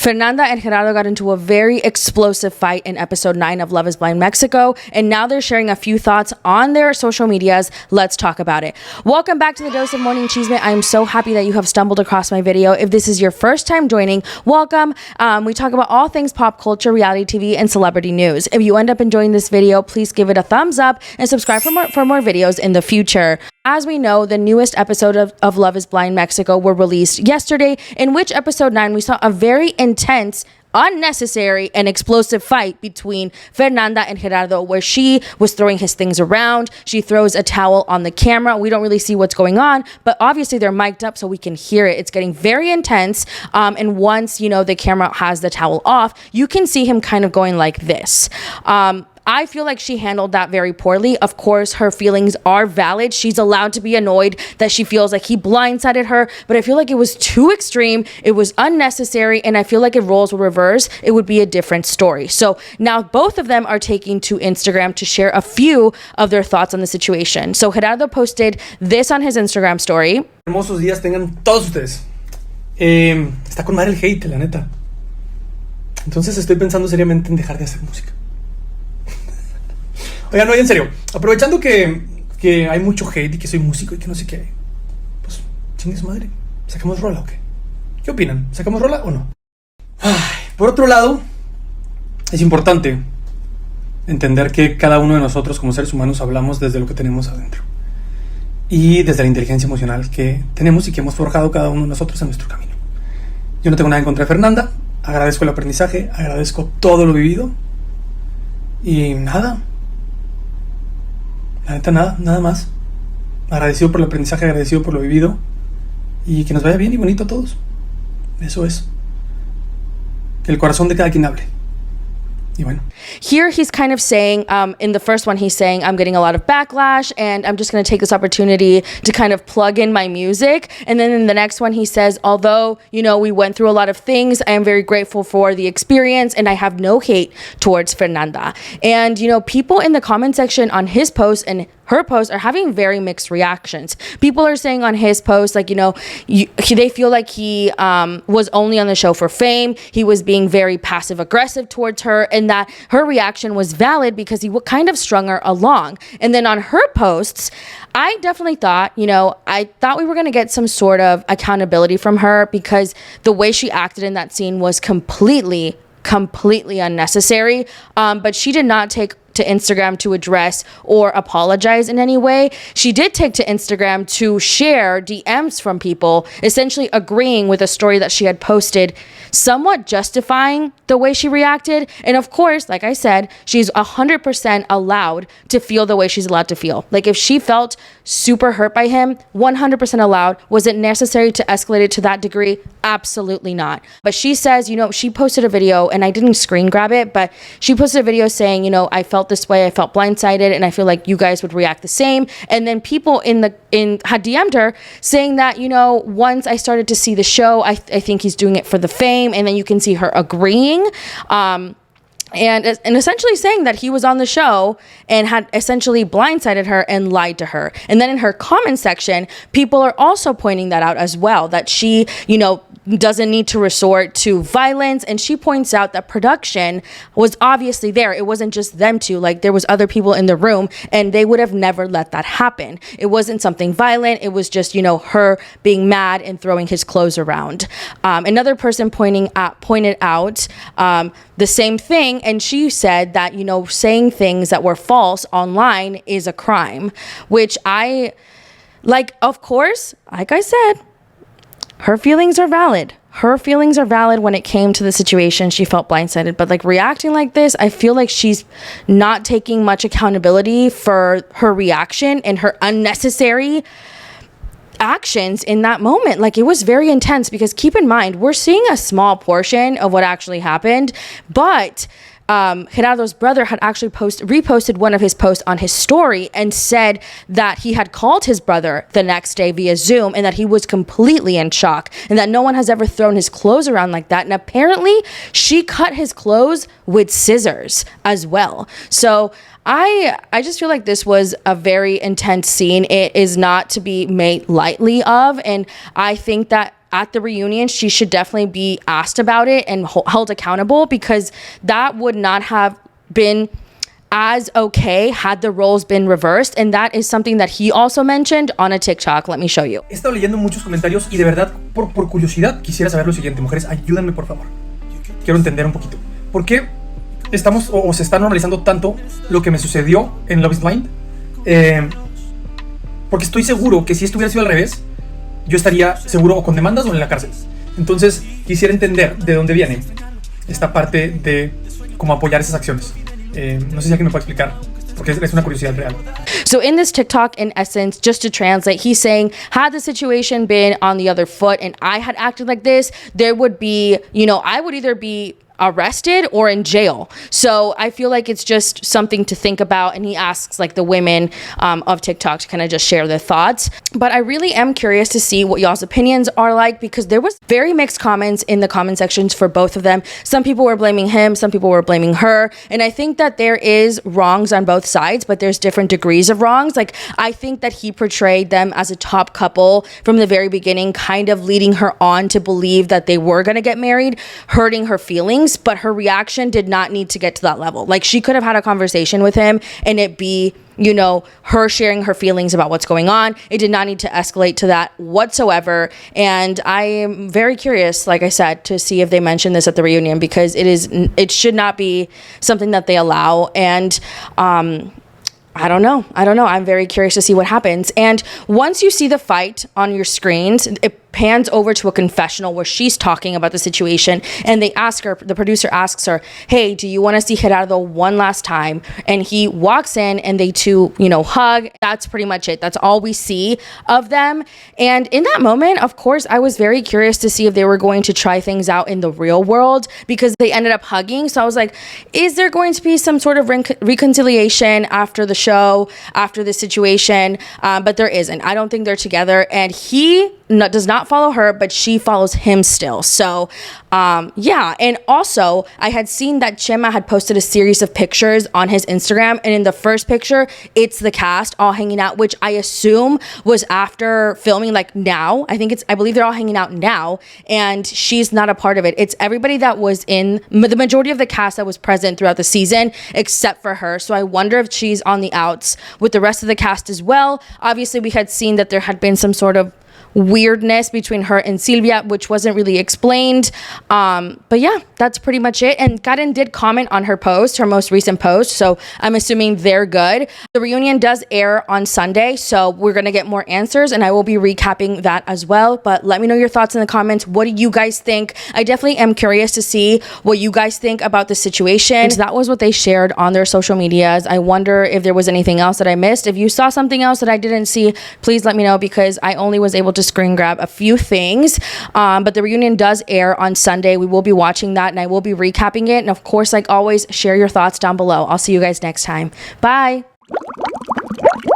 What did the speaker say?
Fernanda and Gerardo got into a very explosive fight in episode 9 of Love is Blind Mexico, and now they're sharing a few thoughts on their social medias. Let's talk about it. Welcome back to the Dose of Morning Chisme. I am so happy that you have stumbled across my video. If this is your first time joining, welcome. We talk about all things pop culture, reality TV, and celebrity news. If you end up enjoying this video, please give it a thumbs up and subscribe for more videos in the future. As we know, the newest episode of Love is Blind Mexico were released yesterday, in which episode 9 we saw a very intense, unnecessary, and explosive fight between Fernanda and Gerardo, where she was throwing his things around. She throws a towel on the camera. We don't really see what's going on, but obviously they're mic'd up so we can hear it. It's getting very intense. And once, the camera has the towel off, you can see him kind of going like this. I feel like she handled that very poorly. Of course, her feelings are valid. She's allowed to be annoyed that she feels like he blindsided her, but I feel like it was too extreme. It was unnecessary, and I feel like if roles were reversed, it would be a different story. So now both of them are taking to Instagram to share a few of their thoughts on the situation. So Gerardo posted this on his Instagram story. Hermosos días tengan todos ustedes. Está con madre el hate, la neta. Entonces estoy pensando seriamente en dejar de hacer música. Oigan, no, en serio, aprovechando que hay mucho hate y que soy músico y que no sé qué, pues, chingue su madre, ¿sacamos rola o qué? ¿Qué opinan? ¿Sacamos rola o no? Ay, por otro lado, es importante entender que cada uno de nosotros como seres humanos hablamos desde lo que tenemos adentro y desde la inteligencia emocional que tenemos y que hemos forjado cada uno de nosotros en nuestro camino. Yo no tengo nada en contra de Fernanda, agradezco el aprendizaje, agradezco todo lo vivido y nada. La neta, nada más. Agradecido por el aprendizaje, agradecido por lo vivido. Y que nos vaya bien y bonito a todos. Eso es. Que el corazón de cada quien hable. Y bueno. Here he's kind of saying, in the first one he's saying, I'm getting a lot of backlash and I'm just going to take this opportunity to kind of plug in my music. And then in the next one he says, although, we went through a lot of things, I am very grateful for the experience and I have no hate towards Fernanda. And, people in the comment section on his post and her posts are having very mixed reactions. People are saying on his post, like, they feel like he was only on the show for fame. He was being very passive aggressive towards her, and that her reaction was valid because he kind of strung her along. And then on her posts, I definitely thought, I thought we were going to get some sort of accountability from her because the way she acted in that scene was completely unnecessary. But she did not take to Instagram to address or apologize in any way. She did take to Instagram to share DMs from people essentially agreeing with a story that she had posted, somewhat justifying the way she reacted. And of course, like I said, she's 100% allowed to feel the way she's allowed to feel. Like if she felt super hurt by him, 100% allowed. Was it necessary to escalate it to that degree? Absolutely not. But she says, she posted a video, and I didn't screen grab it, but she posted a video saying, I felt this way, I felt blindsided, and I feel like you guys would react the same. And then people had DM'd her saying that, once I started to see the show, I think he's doing it for the fame. And then you can see her agreeing. And essentially saying that he was on the show and had essentially blindsided her and lied to her. And then in her comment section, people are also pointing that out as well, that she, doesn't need to resort to violence. And she points out that production was obviously there. It wasn't just them two. Like there was other people in the room and they would have never let that happen. It wasn't something violent. It was just, her being mad and throwing his clothes around. Another person pointed out the same thing. And she said that, saying things that were false online is a crime, which of course, like I said, her feelings are valid. Her feelings are valid when it came to the situation. She felt blindsided, but reacting like this, I feel like she's not taking much accountability for her reaction and her unnecessary actions in that moment. It was very intense because keep in mind, we're seeing a small portion of what actually happened, but Gerardo's brother had actually reposted one of his posts on his story and said that he had called his brother the next day via Zoom and that he was completely in shock and that no one has ever thrown his clothes around like that. And apparently she cut his clothes with scissors as well. So I just feel like this was a very intense scene. It is not to be made lightly of. And I think that at the reunion, she should definitely be asked about it and held accountable, because that would not have been as okay had the roles been reversed, and that is something that he also mentioned on a TikTok. Let me show you. He estado leyendo muchos comentarios y de verdad, por curiosidad, quisiera saber lo siguiente. Mujeres, ayúdenme por favor. Quiero entender un poquito. ¿Por qué estamos o se está normalizando tanto lo que me sucedió en Love is Blind? Porque estoy seguro que si esto hubiera sido al revés, yo estaría seguro o con demandas o en la cárcel. Entonces, quisiera entender de dónde viene esta parte de cómo apoyar esas acciones. No sé si alguien me puede explicar, porque es una curiosidad real. So in this TikTok, in essence, just to translate, he's saying, had the situation been on the other foot and I had acted like this, there would be, I would either be arrested or in jail. So I feel like it's just something to think about. And he asks like the women of TikTok to kind of just share their thoughts. But I really am curious to see what y'all's opinions are like, because there was very mixed comments in the comment sections for both of them. Some people were blaming him, some people were blaming her. And I think that there is wrongs on both sides, but there's different degrees of wrongs. Like, I think that he portrayed them as a top couple from the very beginning, kind of leading her on to believe that they were going to get married, hurting her feelings. But her reaction did not need to get to that level. Like, she could have had a conversation with him and it be, her sharing her feelings about what's going on. It did not need to escalate to that whatsoever. And I am very curious, like I said, to see if they mention this at the reunion, because it should not be something that they allow. And I don't know. I'm very curious to see what happens. And once you see the fight on your screens, it pans over to a confessional where she's talking about the situation, and they ask her, the producer asks her, hey, do you want to see Gerardo one last time? And he walks in and they two, hug. That's pretty much it. That's all we see of them. And in that moment, of course, I was very curious to see if they were going to try things out in the real world, because they ended up hugging. So I was like, is there going to be some sort of reconciliation after the show, after this situation? But there isn't. I don't think they're together. And he does not follow her, but she follows him still. So yeah. And also, I had seen that Chema had posted a series of pictures on his Instagram, and in the first picture, it's the cast all hanging out, which I assume was after filming, like now. I believe they're all hanging out now, and she's not a part of it. It's everybody that was in the majority of the cast that was present throughout the season, except for her. So I wonder if she's on the outs with the rest of the cast as well. Obviously, we had seen that there had been some sort of weirdness between her and Silvia, which wasn't really explained. But yeah, that's pretty much it. And Karen did comment on her post, her most recent post, so I'm assuming they're good. The reunion does air on Sunday, so we're gonna get more answers, and I will be recapping that as well. But let me know your thoughts in the comments. What do you guys think? I definitely am curious to see what you guys think about the situation. And that was what they shared on their social medias. I wonder if there was anything else that I missed. If you saw something else that I didn't see, please let me know, because I only was able to screen grab a few things. But the reunion does air on Sunday. We will be watching that, and I will be recapping it. And of course, like always, share your thoughts down below. I'll see you guys next time. Bye.